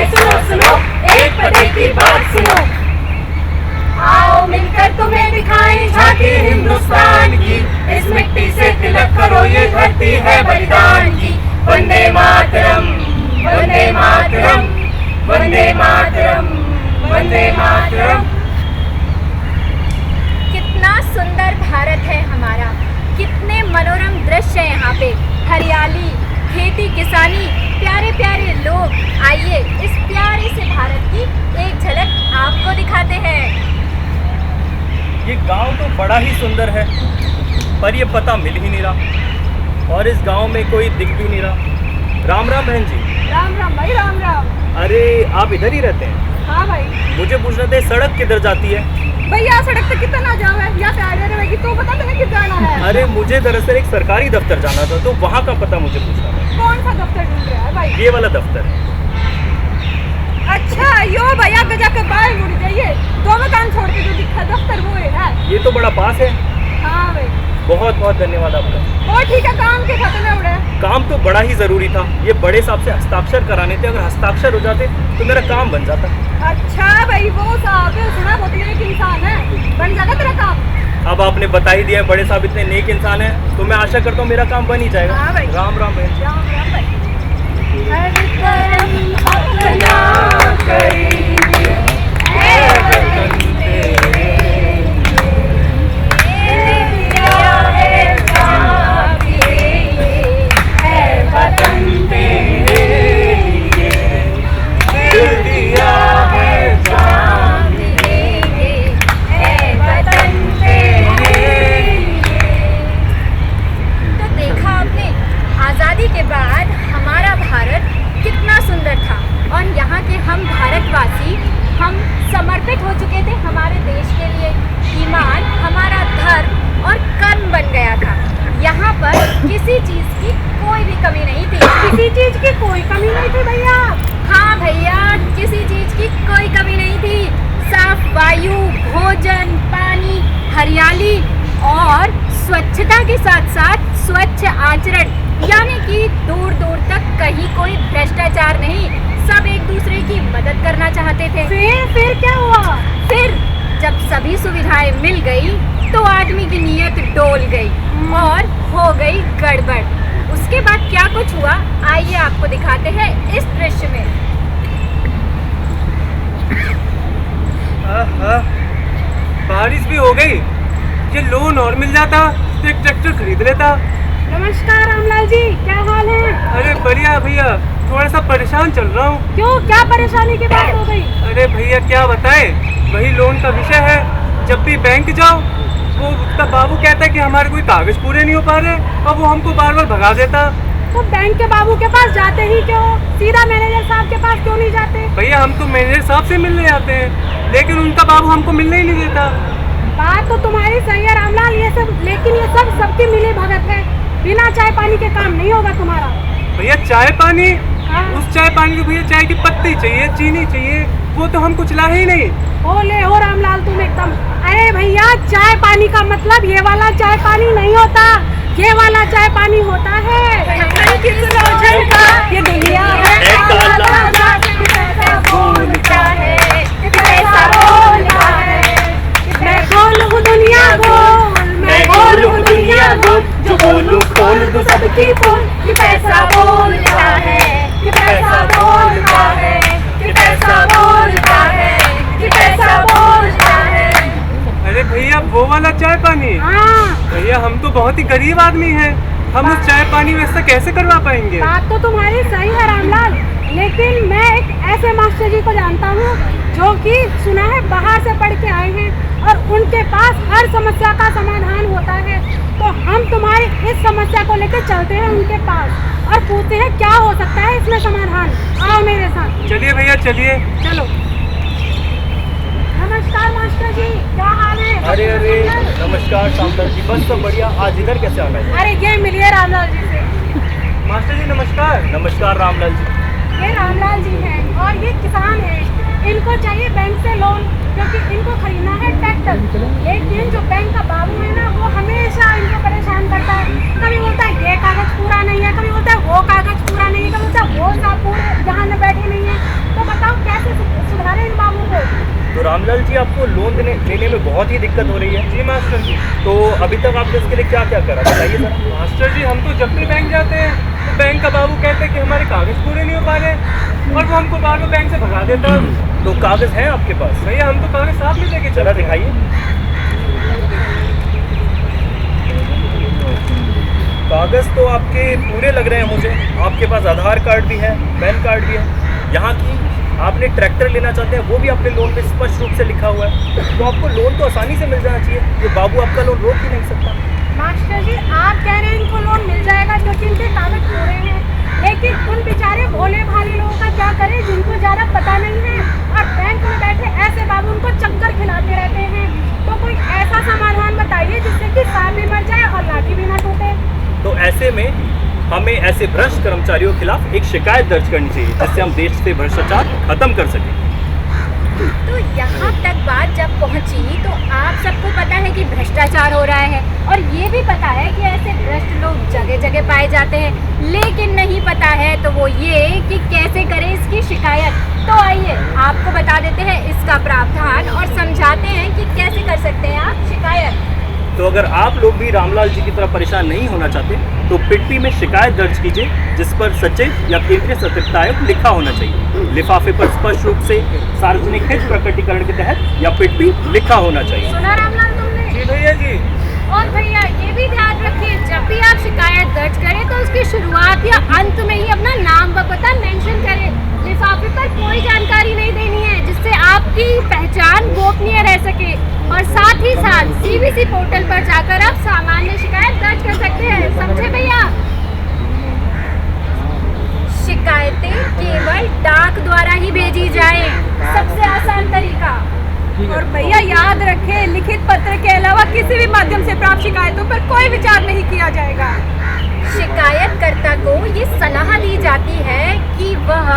भाई सुनो सुनो, एक पते की बात सुनो। आओ मिलकर तुम्हें दिखाएं झांकी हिंदुस्तान की, इस मिट्टी से तिलक करो ये धरती है बलिदान की। वंदे मातरम, वंदे मातरम, वंदे मातरम, वंदे मातरम। कितना सुंदर भारत है हमारा, कितने मनोरम दृश्य हैं यहाँ पे। हरियाली, खेती किसानी, प्यारे प्यारे लोग। आइए इस प्यारे से भारत की एक झलक आपको दिखाते हैं। ये गांव तो बड़ा ही सुंदर है, पर ये पता मिल ही नहीं रहा, और इस गांव में कोई दिख भी नहीं रहा। राम राम बहन जी। राम राम भाई, राम राम। अरे आप इधर ही रहते हैं? हाँ भाई। मुझे पूछना था सड़क किधर जाती है? भैया सड़क तक कितना जाम है, यहाँ से आगे रहेगी तो बता तुम्हें किधर जाना है। अरे मुझे दरअसल एक सरकारी दफ्तर जाना था, तो वहाँ का पता मुझे पूछना था। कौन सा दफ्तर ढूंढ रहा है भाई? ये वाला दफ्तर है। अच्छा यो भैया गजा के बाहर मुड़ जाइए, दो मकान छोड़ के जो दिखा दफ्तर वो है। ये तो बड़ा पास है। हाँ भाई। बहुत बहुत धन्यवाद आपका। और ठीक है, काम के खाते में उड़े। काम तो बड़ा ही जरूरी था, ये बड़े साहब से हस्ताक्षर कराने थे। अगर हस्ताक्षर हो जाते तो मेरा काम बन जाता। अच्छा भाई, वो साहब सुना बहुत ही नेक इंसान है, बन जाएगा तेरा काम। अब आपने बता ही दिया, बड़े साहब इतने नेक इंसान हैं, तो मैं आशा करता हूँ मेरा काम बन ही जाएगा। हाँ भाई। राम राम बहन जी। राम राम भाई। हर कर्म अपना करेंगे, है वतन तेरे, दिया है जान तेरे, है वतन तेरे लिए, दिया है जान तेरे, है वतन तेरे लिए। तो देखा आपने, आज़ादी के बाद हमारा भारत कितना सुंदर था, और यहाँ के हम भारतवासी, हम समर्पित हो चुके थे हमारे देश के लिए। ईमान हमारा धर्म और कर्म बन गया था। यहाँ पर किसी चीज़ की कोई भी कमी नहीं थी। किसी चीज की कोई कमी नहीं थी भैया। हाँ भैया, किसी चीज़ की कोई कमी नहीं थी। साफ वायु, भोजन, पानी, हरियाली और स्वच्छता के साथ साथ स्वच्छ आचरण, यानी कि दूर दूर तक कहीं कोई भ्रष्टाचार नहीं। सब एक दूसरे की मदद करना चाहते थे। फिर क्या हुआ? फिर जब सभी सुविधाएं मिल गई तो आदमी की नीयत डोल गई और हो गई गड़बड़। उसके बाद क्या कुछ हुआ, आइए आपको दिखाते हैं इस दृश्य में। बारिश भी हो गई, ये लोन और मिल जाता तो एक ट्रैक्टर खरीद लेता। नमस्कार रामलाल जी, क्या हाल है? अरे बढ़िया भैया, थोड़ा सा परेशान चल रहा हूँ। क्यों, क्या परेशानी की बात हो गई? अरे भैया क्या बताएं, वही लोन का विषय है। जब भी बैंक जाओ वो उसका बाबू कहता है कि हमारे कोई कागज पूरे नहीं हो पा रहे, और वो हमको बार बार भगा देता। तो बैंक के बाबू के पास जाते ही क्यों, सीधा मैनेजर साहब के पास क्यों नहीं जाते? भैया हम तो मैनेजर साहब से मिलने जाते हैं, लेकिन उनका बाबू हमको मिलने ही नहीं देता। बात तो तुम्हारी सही है रामलाल, ये सब, लेकिन ये सब सबकी मिली भगत है। बिना चाय पानी के काम नहीं होगा तुम्हारा। भैया चाय पानी? हाँ। उस चाय पानी को भैया चाय की पत्ती चाहिए, चीनी चाहिए, वो तो हम कुछ लाए ही नहीं। हो रामलाल तुम एकदम। अरे भैया, चाय पानी का मतलब ये वाला चाय पानी नहीं होता, ये वाला चाय पानी होता है ये दुनिया है पैसा बोलता है, पैसा बोलता है। मैं गोल हूँ दुनिया गोल, मैं गोल हूँ दुनिया गोल, जो बोलूं खोल दूं सबकी पोल। ये पैसा बोलता है, ये पैसा बोलता है, ये पैसा बोलता है, ये पैसा बोलता है। अरे भैया वो वाला चाय पानी? हाँ। भैया हम तो बहुत ही गरीब आदमी हैं, हम उस चाय पानी में ऐसा कैसे करवा पाएंगे? बात तो तुम्हारी सही है रामलाल, लेकिन मैं एक ऐसे मास्टर जी को जानता हूँ जो कि सुना है बाहर से पढ़ के आए हैं, और उनके पास हर समस्या का समाधान होता है। तो हम तुम्हारी इस समस्या को लेकर चलते हैं उनके पास और पूछते हैं क्या हो सकता है इसमें समाधान। आओ मेरे साथ। चलिए भैया चलिए। चलो। नमस्कार मास्टर जी, क्या हाल है? अरे नमस्कार शामलाल जी, बस सब बढ़िया। आज इधर कैसे आना है? अरे ये मिलिए रामलाल जी से। मास्टर जी नमस्कार। नमस्कार रामलाल जी। ये रामलाल जी हैं और ये किसान हैं, इनको चाहिए बैंक से लोन, क्योंकि इनको खरीदना है ट्रैक्टर। लेकिन जो बैंक का बाबू है ना, वो हमेशा इनको परेशान करता है। कभी बोलता है ये कागज पूरा नहीं है, कभी बोलता है वो कागज पूरा नहीं है, कभी बोलता है वो साहब पूरे जहाँ में बैठे नहीं है। तो आपको लोन लेने में बहुत ही दिक्कत हो रही है। जी मास्टर जी। तो अभी तक आपने इसके लिए क्या क्या करा, बताइए जरा। मास्टर जी, हम तो जब भी बैंक जाते हैं तो बैंक का बाबू कहते हैं कि हमारे कागज पूरे नहीं हो पा रहे और वो हमको बार बार बैंक से भगा देता है। तो कागज हैं आपके पास? भैया हम तो कागज साथ में लेके चला चला। दिखाइए। कागज तो आपके पूरे लग रहे हैं मुझे। आपके पास आधार कार्ड भी है, पैन कार्ड भी है, यहाँ की आपने ट्रैक्टर लेना चाहते हैं वो भी अपने लोन में स्पष्ट रूप से लिखा हुआ है। तो आपको लोन तो आसानी से मिल जाना चाहिए, ये बाबू आपका लोन रोक ही नहीं सकता। मास्टर जी, आप कह रहे हैं इनको लोन मिल जाएगा क्योंकि इनके कागज पूरे हैं, लेकिन उन बेचारे भोले भाले लोगों का क्या करें जिनको ज़्यादा पता नहीं है और बैंक में बैठे ऐसे बाबू उनको चक्कर खिलाते रहते हैं। तो कोई ऐसा समाधान बताइए जिससे कि सांप भी मर जाए और लाठी भी ना टूटे। तो ऐसे में हमें ऐसे भ्रष्ट कर्मचारियों के खिलाफ एक शिकायत दर्ज करनी चाहिए जिससे हम देश से भ्रष्टाचार खत्म कर सकें। तो यहाँ तक बात जब पहुँची तो आप सबको पता है कि भ्रष्टाचार हो रहा है और ये भी पता है कि ऐसे भ्रष्ट लोग जगह जगह पाए जाते हैं, लेकिन नहीं पता है तो वो ये कि कैसे करें इसकी शिकायत। तो आइए आपको बता देते हैं इसका प्रावधान और समझाते हैं कि कैसे कर सकते हैं आप शिकायत। तो अगर आप लोग भी रामलाल जी की तरह परेशान नहीं होना चाहते तो पिट्टी में शिकायत दर्ज कीजिए जिस पर सचिव या केंद्रीय सतर्कता आयोग लिखा होना चाहिए। लिफाफे पर स्पष्ट रूप से सार्वजनिक हित प्रकटीकरण के तहत या पिट्टी लिखा होना चाहिए। सुना रामलाल तुमने? जी भैया जी। और भैया ये भी ध्यान रखिए, जब भी आप शिकायत दर्ज करें तो उसकी शुरुआत या अंत में ही अपना नाम व पता मेंशन करें। लिफाफे पर कोई जानकारी नहीं देनी है जिससे आपकी पहचान गोपनीय रह सके और साथ ही साथ CBC पोर्टल पर जाकर आप सामान्य शिकायत दर्ज कर सकते हैं। समझे भैया? शिकायतें केवल डाक द्वारा ही भेजी जाएं, सबसे आसान तरीका। और भैया याद रखें, लिखित पत्र के अलावा किसी भी माध्यम से प्राप्त शिकायतों पर कोई विचार नहीं किया जाएगा। शिकायतकर्ता को ये सलाह दी जाती है कि वह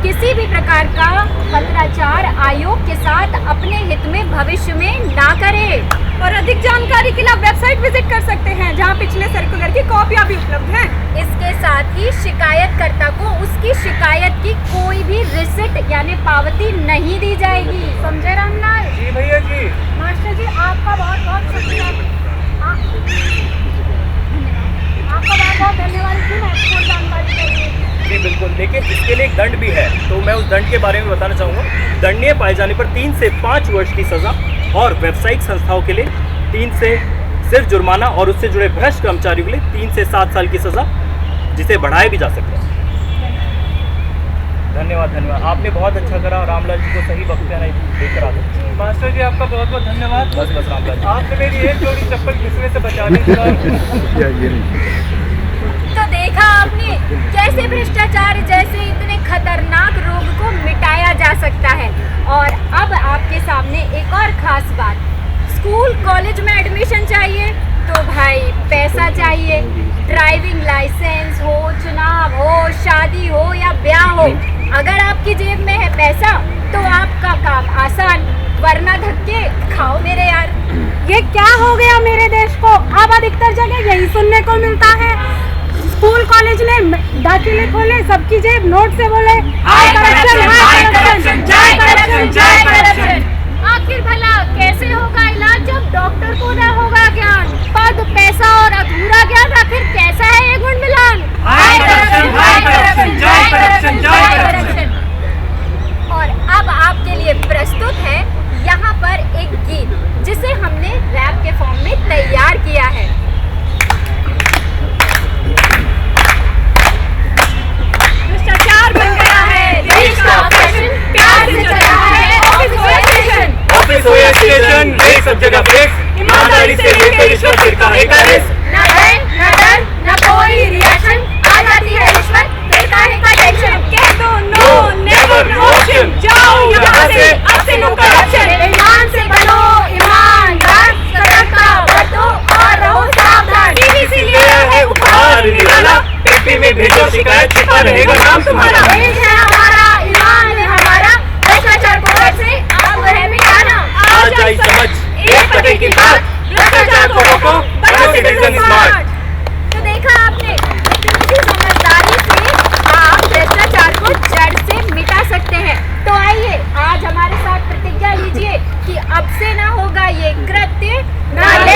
किसी भी प्रकार का पत्राचार आयोग के साथ अपने हित में भविष्य में ना करे। और अधिक जानकारी के लिए आप वेबसाइट विजिट कर सकते हैं जहां पिछले सर्कुलर की कॉपियां भी उपलब्ध हैं। इसके साथ ही शिकायतकर्ता को उसकी शिकायत की कोई भी रिसिप्ट यानी पावती नहीं दी जाएगी। समझे रामलाल? जी भैया जी। मास्टर जी आपका बहुत बहुत शुक्रिया। आपका बहुत बहुत धन्यवाद इतनी महत्वपूर्ण जानकारी के लिए। जी बिल्कुल, लेकिन इसके लिए एक दंड भी है, तो मैं उस दंड के बारे में बताना चाहूँगा। दंडनीय पाए जाने पर 3 से 5 वर्ष की सज़ा और व्यावसायिक संस्थाओं के लिए 3 से सिर्फ जुर्माना और उससे जुड़े भ्रष्ट कर्मचारियों के लिए 3 से 7 साल की सज़ा, जिसे बढ़ाया भी जा सकता है। धन्यवाद धन्यवाद, आपने बहुत अच्छा करा। रामलाल जी को सही वक्त पे लेकर आ गए। मास्टर जी आपका बहुत बहुत धन्यवाद। बस बस रामलाल जी। आपने मेरी एक जोड़ी चप्पल घिसने से बचा ली। तो देखा आपने कैसे भ्रष्टाचार जैसे इतने खतरनाक रोग को मिटाया जा सकता है। और अब आपके सामने एक और खास बात, स्कूल कॉलेज में एडमिशन चाहिए तो भाई पैसा चाहिए। ड्राइविंग लाइसेंस हो, चुनाव हो, शादी हो या ब्याह हो, अगर आपकी जेब में है पैसा तो आपका काम आसान, वरना धक्के खाओ मेरे यार। ये क्या हो गया मेरे देश को? अब अधिकतर जगह यही सुनने को मिलता है। स्कूल कॉलेज में दाखिले खोले, सबकी जेब नोट से बोले हाय करप्शन, हाय करप्शन, जय करप्शन, जय करप्शन। आखिर भला कैसे होगा इलाज जब डॉक्टर को ना होगा ज्ञान? पद, पैसा और अधूरा ज्ञान, आखिर कैसा है ये गुण मिलान? हाय करप्शन, हाय करप्शन, जय करप्शन, जय करप्शन। और अब आपके लिए प्रस्तुत है यहाँ पर एक गीत जिसे हमने रैप के फॉर्म में तैयार किया है। भ्रष्टाचार बन गया है देश का फैशन, प्यार से चला है ऑफिस हो या स्टेशन। ऑफिस हो या स्टेशन, ये सब जगह फिक्स, ईमानदारी से लेकर रिश्वत फिर काहे का रिस्क। न डर, न डर, न कोई रिएक्शन, आ जाती है रिश्वत, फिर काहे का टेंशन। कह दो नो, नेवर नो ऑप्शन, जाओ यहाँ से, अब से नो करप्शन। ईमान से बनो ईमानदार, सतर्कता बरतो और रहो सावधान। CBC लिया है उपहार निराला, पेटी में भेजो शिकायत, छिपा रहेगा नाम तुम्हारा। देश है हमारा, ईमान है हमारा, भ्रष्टाचार को घर से अब है मिटाना। आ जाए समझ, एक पते की बात, भ्रष्टाचार को रोको, बनो सिटीजन स्मार्ट। तो देखा आपने, इतनी समझदारी से आप भ्रष्टाचार को जड़ से मिटा सकते हैं। तो आइए आज हमारे साथ प्रतिज्ञा लीजिए कि अब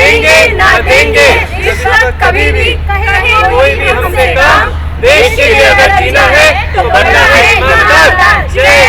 देंगे ना देंगे रिश्वत कभी भी, कहे कोई भी हमसे काम। देश के लिए अगर जीना है तो बनना है ईमानदार। जय